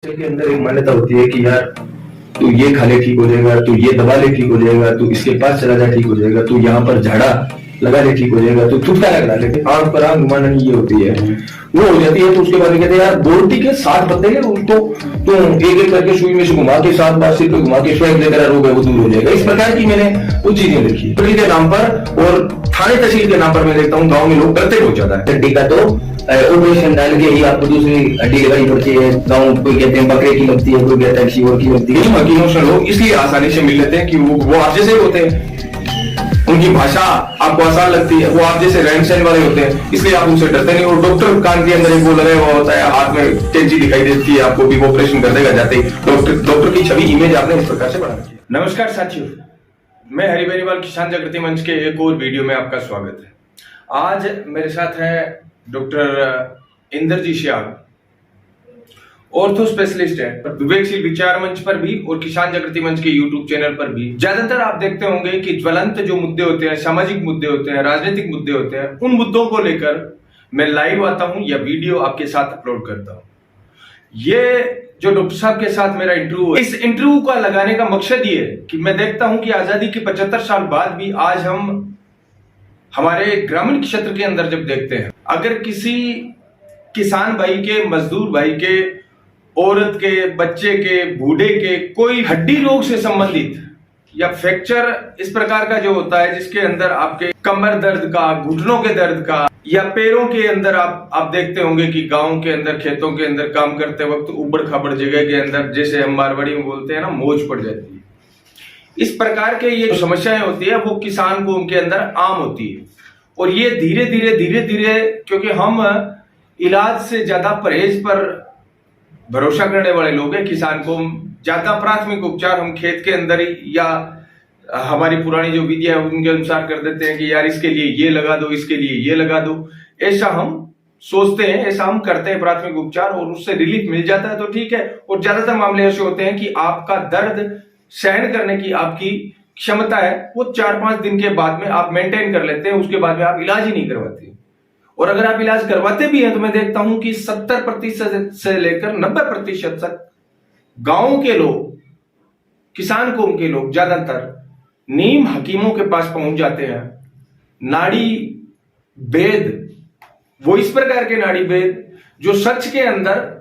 के अंदर एक मान्यता होती है कि यार तू ये खा ले ठीक हो जाएगा, तू ये दबा ले ठीक हो जाएगा, तू इसके पास चला जा ठीक हो जाएगा, तू यहाँ पर झाड़ा लगा ले ठीक हो जाएगा, तू थुटका लगा ले। आंख पर आंख घुमाना ये होती है, वो हो जाती है। तो उसके बाद में कहते हैं यार बोल्टी के 7 पत्ते हैं उनको तो एक एक करके सुई में से घुमा के 7 बार सिर पे घुमा के स्वयं तेरा रोग है वो दूर हो जाएगा। इस प्रकार की मैंने कुछ चीजें लिखी के नाम पर। और थाने तहसील के नाम पर मैं देखता हूँ गाँव में लोग डरते बहुत ज्यादा है। हड्डी का तो ऑपरेशन डाल के ही आपको दूसरी हड्डी लगानी पड़ती है। गाँव कोई कहते हैं बकरे की लगती है, कोई कहता है किसी और की लगती है। हकीमों से लोग इसलिए आसानी से मिल लेते हैं कि वो आप जैसे होते हैं, उनकी भाषा आपको आसान लगती है, वो आप जैसे रहन सहन वाले होते हैं, इसलिए आप उनसे डरते नहीं। और डॉक्टर कान के अंदर एक वो लगा हुआ होता है, हाथ में कैंची दिखाई देती है, आपको भी ऑपरेशन कर देगा जाते ही। डॉक्टर की छवि इमेज आपने इस प्रकार से बना रखी है। नमस्कार साथियों, मैं हरि बेनीवाल किसान जागृति मंच के एक और वीडियो में आपका स्वागत है। आज मेरे साथ है doctor Indrajeet Shyam, ortho specialist है। विवेकशील विचार मंच पर भी और किसान जागृति मंच के यूट्यूब चैनल पर भी ज्यादातर आप देखते होंगे कि ज्वलंत जो मुद्दे होते हैं, सामाजिक मुद्दे होते हैं, राजनीतिक मुद्दे होते हैं, उन मुद्दों को लेकर मैं लाइव आता हूं या वीडियो आपके साथ अपलोड करता हूं। ये जो डॉक्टर साहब के साथ मेरा इंटरव्यू है, इस इंटरव्यू का लगाने का मकसद ये है कि मैं देखता हूं कि आजादी के 75 साल बाद भी आज हम हमारे ग्रामीण क्षेत्र के अंदर जब देखते हैं, अगर किसी किसान भाई के, मजदूर भाई के, औरत के, बच्चे के, बूढ़े के कोई हड्डी रोग से संबंधित या फ्रैक्चर इस प्रकार का जो होता है जिसके अंदर आपके कमर दर्द का, घुटनों के दर्द का, या पैरों के अंदर आप देखते होंगे कि गांव के अंदर, खेतों के अंदर काम करते वक्त उबड़ खाबड़ जगह के अंदर, जैसे हम मारवाड़ी में बोलते हैं ना, मोच पड़ जाती है। इस प्रकार के ये समस्याएं होती है वो किसान को उनके अंदर आम होती है। और ये धीरे धीरे क्योंकि हम इलाज से ज्यादा परहेज पर भरोसा करने वाले लोग हैं, किसान को ज्यादा प्राथमिक उपचार हम खेत के अंदर ही या हमारी पुरानी जो विधियां है उनके अनुसार कर देते हैं कि यार इसके लिए ये लगा दो, इसके लिए ये लगा दो, ऐसा हम सोचते हैं, ऐसा हम करते हैं प्राथमिक उपचार और उससे रिलीफ मिल जाता है तो ठीक है। और ज्यादातर मामले ऐसे होते हैं कि आपका दर्द सहन करने की आपकी क्षमता है वो 4-5 दिन के बाद में आप मेंटेन कर लेते हैं, उसके बाद में आप इलाज ही नहीं करवाते। और अगर आप इलाज करवाते भी हैं तो मैं देखता हूं कि 70% से लेकर 90% तक गांव के लोग, किसान कौम के लोग ज्यादातर नीम हकीमों के पास पहुंच जाते हैं। नाड़ी वेद, वो इस प्रकार के नाड़ी वेद जो सच के अंदर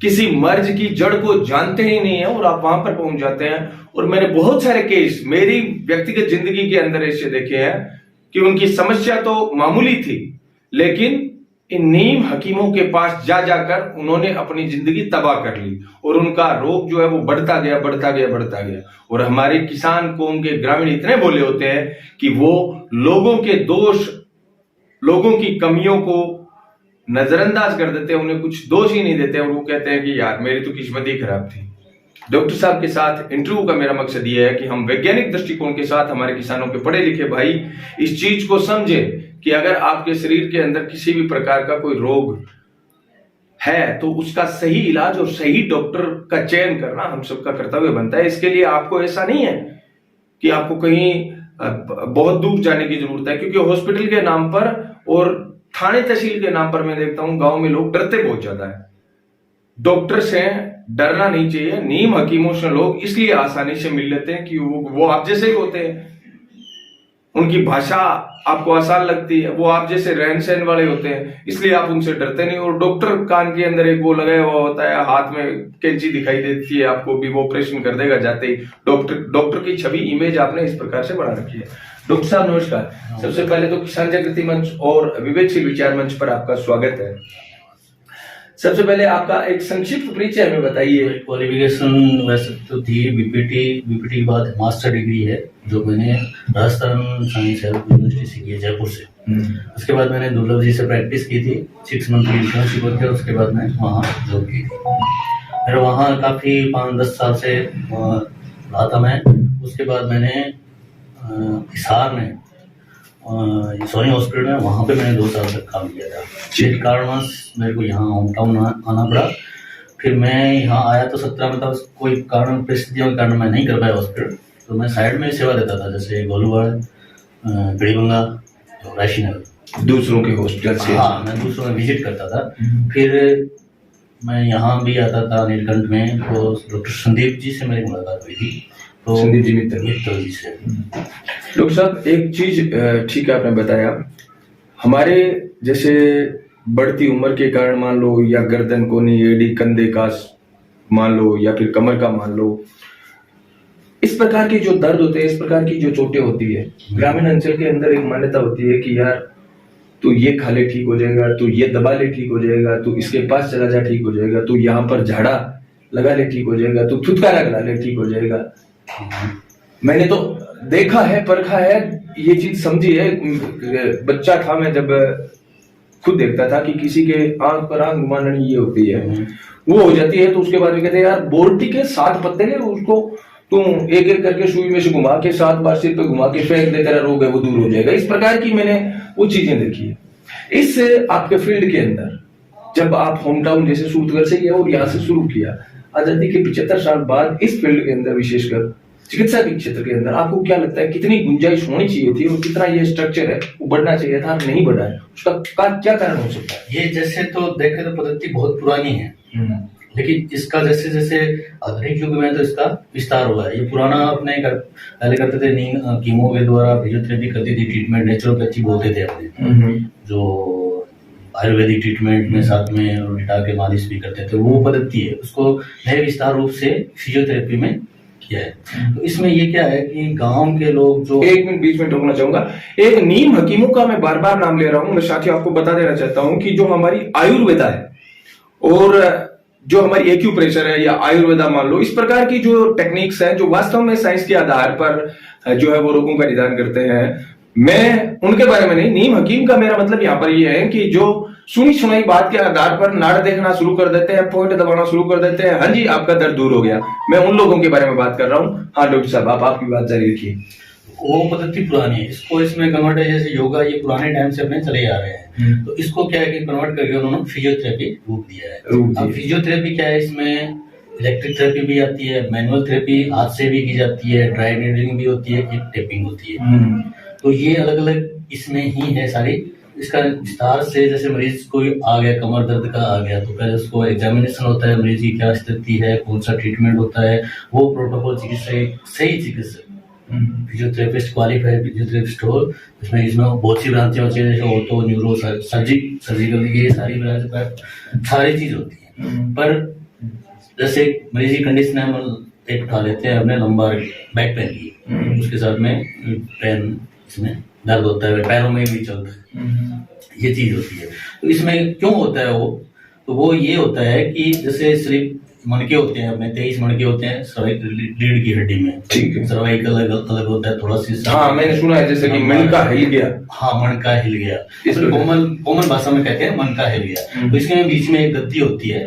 किसी मर्ज की जड़ को जानते ही नहीं है और आप वहां पर पहुंच जाते हैं। और मैंने बहुत सारे केस मेरी व्यक्तिगत जिंदगी के अंदर ऐसे देखे हैं कि उनकी समस्या तो मामूली थी, लेकिन इन नीम हकीमों के पास जाकर उन्होंने अपनी जिंदगी तबाह कर ली और उनका रोग जो है वो बढ़ता गया। और हमारे किसान कौम के ग्रामीण इतने भोले होते हैं कि वो लोगों के दोष, लोगों की कमियों को नजरअंदाज कर देते हैं, उन्हें कुछ दोष ही नहीं देते और वो कहते हैं कि यार मेरी तो किस्मत ही खराब थी। डॉक्टर साहब के साथ इंटरव्यू का मेरा मकसद यह है कि हम वैज्ञानिक दृष्टिकोण के साथ हमारे किसानों के पढ़े लिखे भाई इस चीज को समझें कि अगर आपके शरीर के अंदर किसी भी प्रकार का कोई रोग है तो उसका सही इलाज और सही डॉक्टर का चयन करना हम सबका कर्तव्य बनता है। इसके लिए आपको ऐसा नहीं है कि आपको कहीं बहुत दूर जाने की जरूरत है, क्योंकि हॉस्पिटल के नाम पर और थाने तहसील के नाम पर मैं देखता हूं गांव में लोग डरते बहुत ज्यादा है। डॉक्टर से डरना नहीं चाहिए। नीम हकीमों से लोग इसलिए आसानी से मिल लेते हैं कि वो आप जैसे ही होते हैं, उनकी भाषा आपको आसान लगती है, वो आप जैसे रहन सहन वाले होते हैं, इसलिए आप उनसे डरते नहीं। और डॉक्टर कान के अंदर एक वो लगा हुआ होता है, हाथ में कैंची दिखाई देती है, आपको भी वो ऑपरेशन कर देगा जाते ही। डॉक्टर की छवि इमेज आपने इस प्रकार से बना रखी है। डॉक्टर साहब नमस्कार। सबसे पहले तो किसान जागृति मंच और विवेकशील विचार मंच पर आपका स्वागत है। सबसे पहले आपका एक संक्षिप्त परिचय हमें बताइए। क्वालिफिकेशन वैसे तो थी बीपीटी के बाद मास्टर डिग्री है जो मैंने राजस्थान साइंस यूनिवर्सिटी से की है, जयपुर से। उसके बाद मैंने दुर्लभ जी से प्रैक्टिस की थी, 6 मंथ की इंटर्नशिप होती है। उसके बाद मैं वहाँ जॉब की थी। फिर वहाँ काफ़ी 5-10 साल से रहा था मैं। उसके बाद मैंने हिसार में सोनी हॉस्पिटल में, वहाँ पे मैंने 2 साल तक काम किया था। जिस कारणवश मेरे को यहाँ होम टाउन आना पड़ा। फिर मैं यहाँ आया तो 17 में था, कोई कारण, परिस्थितियों के कारण मैं नहीं कर पाया हॉस्पिटल, तो मैं साइड में सेवा देता था, जैसे गोलूवाड़, गढ़ीबंगा, राशीनगर, दूसरों के हॉस्पिटल से। हाँ, मैं दूसरों में विजिट करता था। फिर मैं यहाँ भी आता था नीलकंठ में, तो डॉक्टर संदीप जी से मेरी मुलाकात हुई थी। तो संदीप जी मित्तल जी से। डॉक्टर साहब एक चीज ठीक है, आपने बताया हमारे जैसे बढ़ती उम्र के कारण मान लो, या गर्दन कोनी, एड़ी, कंधे का मान लो, या फिर कमर का मान लो, इस प्रकार के जो दर्द होते हैं, इस प्रकार की जो चोटें होती है, ग्रामीण अंचल के अंदर एक मान्यता होती है कि यार तू ये खा ले ठीक हो जाएगा, तू ये दबा ले ठीक हो जाएगा, तू इसके पास चला जा ठीक हो जाएगा, तू यहाँ पर झाड़ा लगा ले ठीक हो जाएगा, तू छुटकारा लगा ले ठीक हो जाएगा। मैंने तो देखा है, परखा है, ये चीज समझी है। बच्चा था मैं जब खुद देखता था कि किसी के आंख पर आंख घुमाना ये होती है, वो हो जाती है, तो उसके बाद में कहते हैं यार बोरटी के 7 पत्ते ले, उसको तुम एक एक करके सुई में से घुमा के 7 बार सिर पे घुमा के फेंक दे, तेरा रोग है वो दूर हो जाएगा। इस प्रकार की मैंने वो चीजें देखी है। इस आपके फील्ड के अंदर जब आप होम टाउन जैसे सूरतगढ़ से किया और यहाँ से शुरू किया, आजादी के 75 साल बाद इस फील्ड के अंदर विशेषकर चिकित्सा के क्षेत्र के अंदर आपको क्या लगता है कितनी गुंजाइश होनी चाहिए थी और कितना ये स्ट्रक्चर है वो बढ़ना चाहिए था, नहीं बढ़ा है, उसका क्या कारण हो सकता है? ये जैसे तो देखे तो पद्धति बहुत पुरानी है, लेकिन इसका जैसे जैसे आधुनिक युग में तो इसका विस्तार हुआ है। ये पुराना अपने पहले करते थे, नीम कीमो के द्वारा फिजियोथेरेपी करती थी, ट्रीटमेंट नेचुरोपैथी बोलते थे अपने, जो आयुर्वेदिक ट्रीटमेंट में साथ में लिटा के मालिश भी करते थे, वो पद्धति है। उसको नए विस्तार रूप से फिजियोथेरेपी में किया है। तो इसमें ये क्या है कि गांव के लोग जो, एक मिनट बीच में टोकना चाहूंगा, एक नीम हकीमों का मैं बार बार नाम ले रहा हूं, मैं साथियों आपको बता देना चाहता हूं कि जो हमारी आयुर्वेदा है और जो हमारी एक्यूप्रेशर है या आयुर्वेदा मान लो, इस प्रकार की जो टेक्निक्स हैं जो वास्तव में साइंस के आधार पर जो है वो रोगों का निदान करते हैं, मैं उनके बारे में नहीं, नीम हकीम का मेरा मतलब यहाँ पर ये है कि जो सुनी सुनाई बात के आधार पर नाड़ देखना शुरू कर देते हैं, पॉइंट दबाना शुरू कर देते हैं, हाँ जी आपका दर्द दूर हो गया, मैं उन लोगों के बारे में बात कर रहा हूँ। हाँ डॉक्टर साहब आप आपकी बात जारी रखिए। वो पद्धति पुरानी है, इसको इसमें कन्वर्ट है, जैसे योगा ये पुराने टाइम से अपने चले आ रहे हैं, तो इसको क्या है कि कन्वर्ट करके उन्होंने फिजियोथेरेपी रूप दिया है। अब फिजियोथेरेपी क्या है, इसमें इलेक्ट्रिक थेरेपी भी आती है, मैनुअल थेरेपी हाथ से भी की जाती है, ड्राई नीडलिंग भी होती है, एक टेपिंग होती है। तो ये अलग अलग इसमें ही है सारी। इसका विस्तार से जैसे मरीज कोई आ गया, कमर दर्द का आ गया, तो पहले उसको एग्जामिनेशन होता है, मरीज की क्या स्थिति है, कौन सा ट्रीटमेंट होता है, वो प्रोटोकॉल चिकित्सक, सही चिकित्सक फिजियोथेरेपिस्ट, क्वालिफाइड फिजियोथेरेपिस्ट हो। इसमें बहुत सी ब्रांचें होती है, जैसे ऑर्थो, न्यूरो, सर्जिकल, ये सारी ब्रांच पर सारी चीज होती है। पर जैसे मरीज की कंडीशन है, हम एक उठा लेते हैं अपने लंबार बैक पेन की, उसके साथ में पेन, इसमें दर्द होता है, पैरों में भी चलता है, ये चीज होती है। तो इसमें क्यों होता है वो, तो वो ये होता है कि जैसे सिर्फ मणके होते हैं, अपने 23 मणके होते हैं रीढ़ की हड्डी में, ठीक है, सर्वाइकल अलग होता है थोड़ा सी। हाँ मैंने सुना है जैसे कि मणका हिल गया। हाँ मणका हिल गया, कोमल भाषा में कहते हैं मणका हिल गया। तो इसके बीच में एक गद्दी होती है,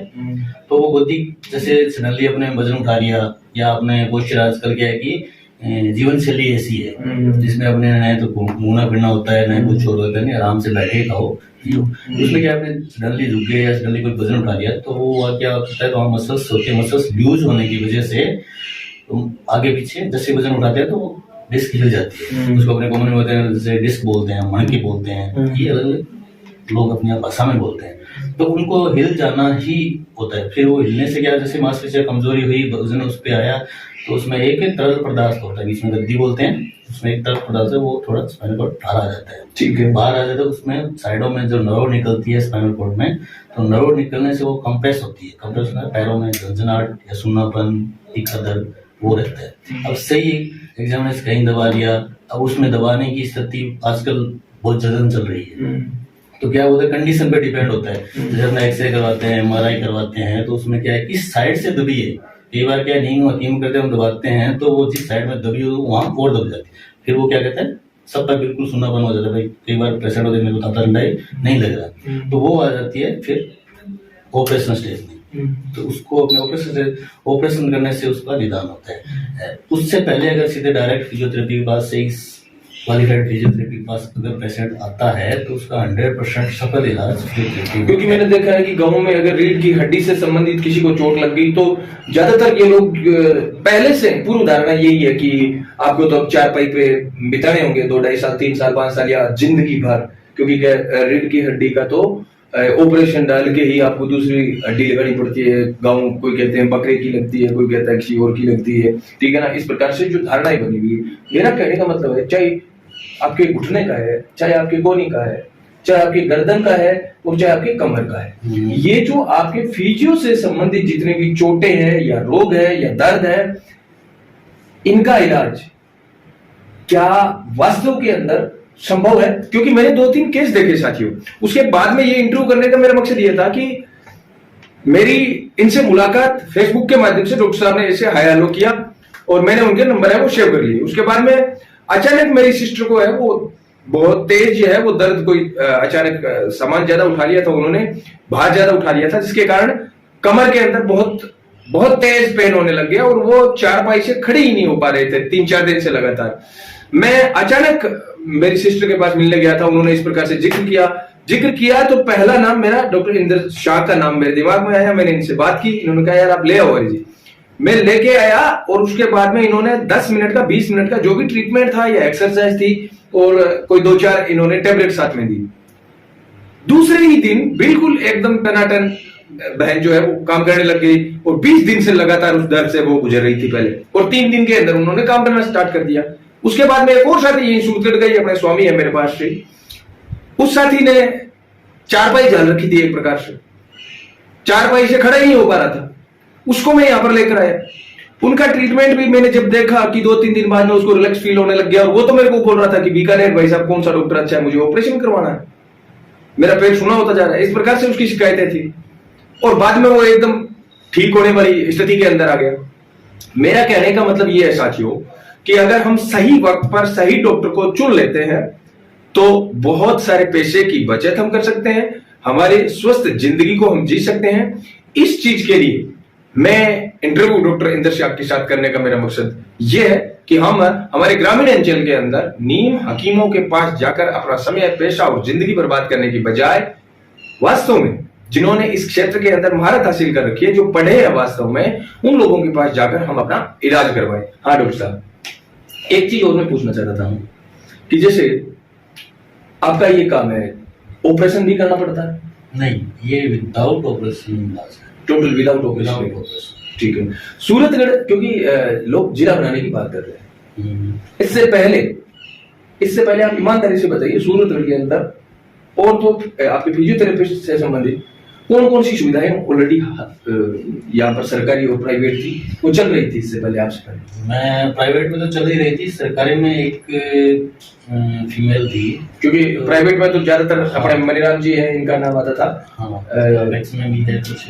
तो वो गद्दी जैसे सडनली अपने वजन उठा लिया या अपने पोस्चर आजकल क्या है कि जीवन शैली ऐसी है जिसमें अपने न तो घूमना फिरना होता है, न कुछ और होता है, नहीं आराम से बैठे खाओ। उसमें क्या आपने सडनली झुक गए या सडनली कोई वजन उठा लिया, तो वो क्या होता है, तो मसल्स होते हैं, मसल्स लूज होने की वजह से तो आगे पीछे जैसे वजन उठाते हैं तो डिस्क हिल जाती है। उसको अपने कॉमन में होते हैं, जैसे डिस्क बोलते हैं, मणके बोलते हैं, ये अलग अलग लोग अपनी भाषा में बोलते हैं। तो उनको हिल जाना ही होता है। फिर वो हिलने से क्या, जैसे मांसपेशियां कमजोरी हुई, वजन उस पर आया, तो उसमें एक तरल पदार्थ होता है, जिसमें गद्दी बोलते हैं, उसमें एक तरल पदार्थ है, वो थोड़ा स्पाइनल कॉर्ड बाहर आ जाता है। ठीक है, बाहर आ जाता है, उसमें साइडों में जो नर्व निकलती है स्पाइनल कॉर्ड में, तो नर्व निकलने से वो कंप्रेस होती है, कंप्रेस होता है, पैरों में झंझनाहट या सुन्नापन, तीखा दर्द वो रहता है। अब सही एग्जामिनेशन कहीं दबा लिया, अब उसमें दबाने की स्थिति आजकल बहुत ज्यादा चल रही है, तो क्या होता है, कंडीशन पे डिपेंड होता है। जब हम एक्सरे करवाते हैं, MRI करवाते हैं, तो उसमें क्या है, किस साइड से दबी है। कई बार क्या नीम हकीम करते हैं, हम दबाते हैं तो वो जिस साइड में दबी हो वहां और दब जाती है, फिर वो क्या कहते हैं, सब पर बिल्कुल सुनापन हो जाता है। भाई कई बार पेशेंट होते हैं, मेरे को ताता ठंडाई नहीं लग रहा, तो वो आ जाती है फिर ऑपरेशन स्टेज में। तो उसको अपने ऑपरेशन करने से उसका निदान होता है। उससे पहले अगर सीधे डायरेक्ट फिजियोथेरेपी के पास से क्वालिफाइड फिजियोथेरेपी के पास अगर पेशेंट आता है तो उसका 100% सफल इलाज फिजियोथेरेपी। क्योंकि मैंने देखा है कि गांवों में अगर रीढ़ की हड्डी से संबंधित किसी को चोट लग गई तो ज्यादातर ये लोग पहले से पूर्व धारणा यही है कि आपको तो अब चारपाई पे बिताने होंगे 2-2.5 साल, 3 साल, 5 साल या जिंदगी भर, क्योंकि रीढ़ की हड्डी का तो ऑपरेशन डाल के ही आपको दूसरी हड्डी लगानी पड़ती है, गाँव कोई कहते हैं बकरे की लगती है, कोई कहता है किसी और की लगती है, ठीक है ना। इस प्रकार से जो धारणाएं बनी हुई है, मेरा कहने का मतलब है चाहे आपके घुटने का है, चाहे आपके कोहनी का है, चाहे आपके गर्दन का है और चाहे आपके कमर का है, ये जो आपके फिजियो से संबंधित जितने भी चोटें हैं या रोग है या दर्द है, इनका इलाज क्या वास्तव के अंदर संभव है? क्योंकि मैंने 2-3 केस देखे साथियों। उसके बाद में ये इंटरव्यू करने का मेरा मकसद ये था कि मेरी इनसे मुलाकात फेसबुक के माध्यम से डॉक्टर साहब ने ऐसे हाय हेलो किया और मैंने उनके नंबर है वो सेव कर लिए। उसके बाद में अचानक मेरी सिस्टर को है वो बहुत तेज जो है वो दर्द, कोई अचानक सामान ज्यादा उठा लिया था उन्होंने, भार ज्यादा उठा लिया था, जिसके कारण कमर के अंदर बहुत बहुत तेज पेन होने लग गया और वो चारपाई से खड़े ही नहीं हो पा रहे थे 3-4 दिन से लगातार। मैं अचानक मेरी सिस्टर के पास मिलने गया था, उन्होंने इस प्रकार से जिक्र किया तो पहला नाम मेरा डॉक्टर इंद्र शाह का नाम मेरे दिमाग में आया। मैंने इनसे बात की, इन्होंने कहा यार आप ले आओ जी। मैं लेके आया और उसके बाद में इन्होंने 10 मिनट का 20 मिनट का जो भी ट्रीटमेंट था या एक्सरसाइज थी और कोई 2-4 इन्होंने टेबलेट साथ में दी। दूसरे ही दिन बिल्कुल एकदम टनाटन बहन जो है वो काम करने लग गई और 20 दिन से लगातार उस दर्द से वो गुजर रही थी पहले, और 3 दिन के अंदर उन्होंने काम करना स्टार्ट कर दिया। उसके बाद में एक और साथी यही सूरत गई, अपने स्वामी है मेरे पास से, उस साथी ने चारपाई झाल रखी थी एक प्रकार से, चारपाई से खड़ा ही नहीं हो पा रहा था, उसको मैं यहां पर लेकर आया। उनका ट्रीटमेंट भी मैंने जब देखा कि 2-3 दिन बाद में उसको रिलैक्स फील होने लग गया और वो तो मेरे को बोल रहा था कि बीकानेर भाई साहब कौन सा डॉक्टर अच्छा है, मुझे ऑपरेशन करवाना है, मेरा पेट सुना होता जा रहा है। इस प्रकार से उसकी शिकायतें थी और बाद में वो एकदम ठीक होने वाली स्थिति के अंदर आ गया। मेरा कहने का मतलब ये है साथियों कि अगर हम सही वक्त पर सही डॉक्टर को चुन लेते हैं तो बहुत सारे पैसे की बचत हम कर सकते हैं, हमारी स्वस्थ जिंदगी को हम जी सकते हैं। इस चीज के लिए मैं इंटरव्यू डॉक्टर इंद्र शाह के साथ करने का मेरा मकसद यह है कि हम हमारे ग्रामीण अंचल के अंदर नीम हकीमों के पास जाकर अपना समय, पैसा और जिंदगी बर्बाद करने की बजाय वास्तव में जिन्होंने इस क्षेत्र के अंदर महारत हासिल कर रखी है, जो पढ़े हैं वास्तव में, उन लोगों के पास जाकर हम अपना इलाज करवाएं। हाँ डॉक्टर साहब, एक चीज और मैं पूछना चाहता हूं कि जैसे आपका ये काम है, ऑपरेशन भी करना पड़ता है? नहीं, ये without operation, total without operation. ठीक है। सूरतगढ़, क्योंकि लोग जिला बनाने की बात कर रहे हैं, इससे पहले आप ईमानदारी से बताइए, सूरतगढ़ के अंदर और तो आपके फिजियोथेरेपिस्ट से संबंधित कौन कौन सी सुविधाएं ऑलरेडी यहाँ पर सरकारी और प्राइवेट थी, वो चल रही थी इससे पहले आपसे पहले? मैं प्राइवेट में तो चल ही रही थी, सरकारी में एक फीमेल थी, क्योंकि प्राइवेट में तो ज्यादातर अपने मनीराम जी हैं, इनका नाम आता था। हाँ, में भी है कुछ।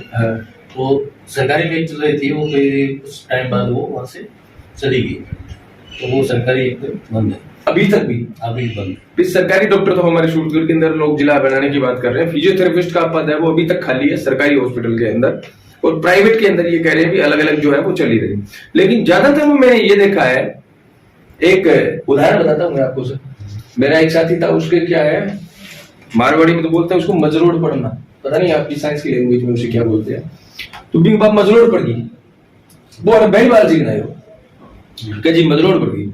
वो सरकारी में चल रही थी, वो कुछ टाइम बाद वो वहां से चली गई, तो वो सरकारी एक बंद है अभी तक भी बंद। सरकारी डॉक्टर तो हमारे सूरतगढ़ के अंदर लोग जिला बनाने की बात कर रहे हैं, फिजियोथेरेपिस्ट का पद है वो अभी तक खाली है सरकारी हॉस्पिटल के अंदर, और प्राइवेट के अंदर ये कह रहे हैं भी अलग अलग जो है वो चली रही। लेकिन ज्यादातर में मैंने ये देखा है, एक उदाहरण बताता हूँ मैं आपको सर। मेरा एक साथी था, उसके क्या है, मारवाड़ी में तो बोलते हैं उसको मजरोड़ पड़ना, पता नहीं आपकी साइंस की लैंग्वेज में उसे क्या बोलते हैं, तो बिंग बाप मजरोड़ पड़ गई, वो बड़ी बात जी ना जी मजरोड़ पड़ गई,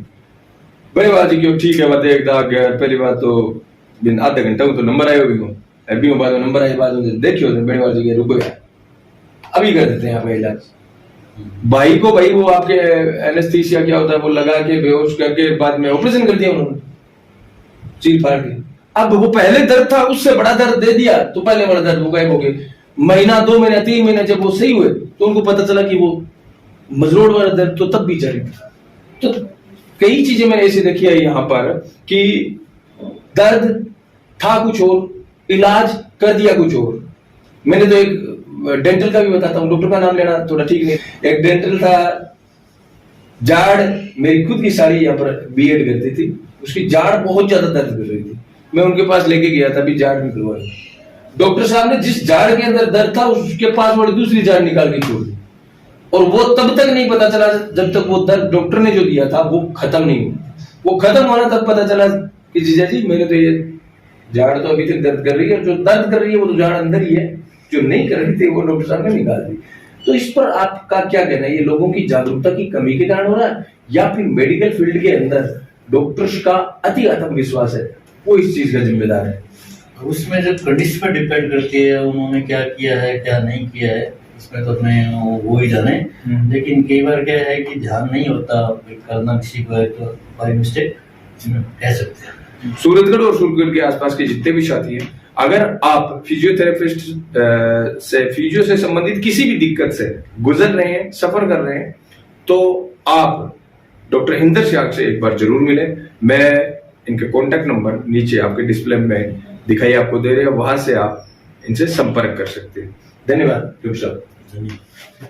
बड़ी बात जी क्यों, ठीक है बात एक दाग गया, पहली बात तो दिन आधा घंटा तो नंबर आए होगी, अभी बाद में नंबर आए बाद में देखियो बड़ी बात जी रुको यार अभी कर देते हैं यहाँ पे इलाज। भाई को भाई वो आपके एनेस्थीसिया क्या होता है वो लगा के बेहोश करके बाद में ऑपरेशन कर दिया उन्होंने, चीर फाड़ के। अब वो पहले दर्द था उससे बड़ा दर्द दे दिया तो पहले वाला दर्द वो गायब हो गए। महीना 2 महीना 3 महीना जब वो सही हुए तो उनको पता चला कि वो मजरोड़ वाला दर्द तो तब भी चले। तो कई चीजें मैंने ऐसी देखी है यहाँ पर कि दर्द था कुछ और, इलाज कर दिया कुछ और। मैंने तो एक डेंटल का भी बताता हूँ, डॉक्टर का नाम लेना थोड़ा ठीक नहीं। एक डेंटल था, जाड़, मेरी खुद की साड़ी यहाँ पर बीएड करती थी, उसकी जाड़ बहुत ज्यादा दर्द कर रही थी, मैं उनके पास लेके गया था, अभी जाड़ निकलवाई। डॉक्टर साहब ने जिस जाड़ के अंदर दर्द था उसके पास वाली दूसरी जाड़ निकाल के छोड़ दी, और वो तब तक नहीं पता चला जब तक वो दर्द डॉक्टर ने जो दिया था वो खत्म नहीं हुआ। वो खत्म होना तब पता चला कि जीजा जी मेरे तो ये जाड़ तो अभी तक दर्द कर रही है, जो दर्द कर रही है वो तो जाड़ अंदर ही है, जो नहीं कर रही थी वो डॉक्टर साहब ने निकाल दी। तो इस पर आपका क्या कहना है, ये लोगों की जागरूकता की कमी के कारण हो रहा है या फिर मेडिकल फील्ड के अंदर डॉक्टर्स का अति आत्मविश्वास है वो इस चीज का जिम्मेदार है? उसमें जो कंडीशन पर डिपेंड करती है, उन्होंने क्या किया है क्या नहीं किया है, उसमें तो अपने वो ही जाने। लेकिन कई बार क्या है कि ध्यान नहीं होता, करना किसी को है तो बाय मिस्टेक कह सकते हैं। सूरतगढ़ और सूरतगढ़ के आसपास के जितने भी साथी हैं, अगर आप फिजियोथेरेपिस्ट से फिजियो से संबंधित किसी भी दिक्कत से गुजर रहे हैं, सफर कर रहे हैं, तो आप डॉक्टर हिंदर सियाग से एक बार जरूर मिले। मैं इनके कॉन्टैक्ट नंबर नीचे आपके डिस्प्ले में दिखाई आपको दे रहे हैं, वहां से आप इनसे संपर्क कर सकते हैं। धन्यवाद। धन्यवाद।